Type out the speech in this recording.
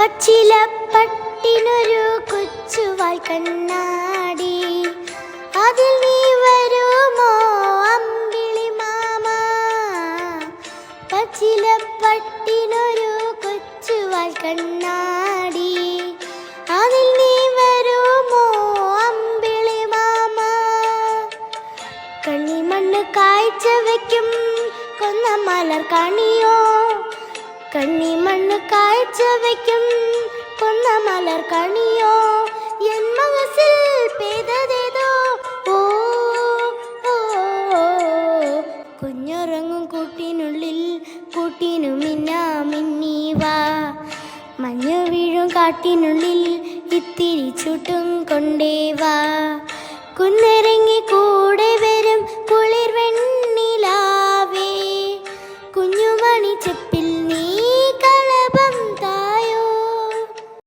പച്ചിലപ്പട്ടിനൊരു കൊച്ചുവാൽ കണ്ണാടി, അതിൽ നീ വരുമോ അമ്പിളി മാമ? പച്ചിലപ്പട്ടിനൊരു കൊച്ചുവാൽ കണ്ണാടി, അതിൽ നീ വരുമോ അമ്പിളി മാമ? കണ്ണിമണ്ണ് കാഴ്ച വയ്ക്കും കൊന്ന മലർ കണിയോ, കണ്ണിമണ്ണ് കാഴ്ച വയ്ക്കും കൊന്ന മലർ കണിയോ, എൻ മനസ്സിൽ പെയ്തതേതോ ഓ ഓ. കുഞ്ഞുറങ്ങും കൂട്ടിനുള്ളിൽ കൂട്ടിനു മിന്നാമിന്നീവാ, മഞ്ഞു വീഴും കാട്ടിനുള്ളിൽ ഇത്തിരി ചുട്ടും കൊണ്ടേവാ. കുന്നിറങ്ങി കൂടെ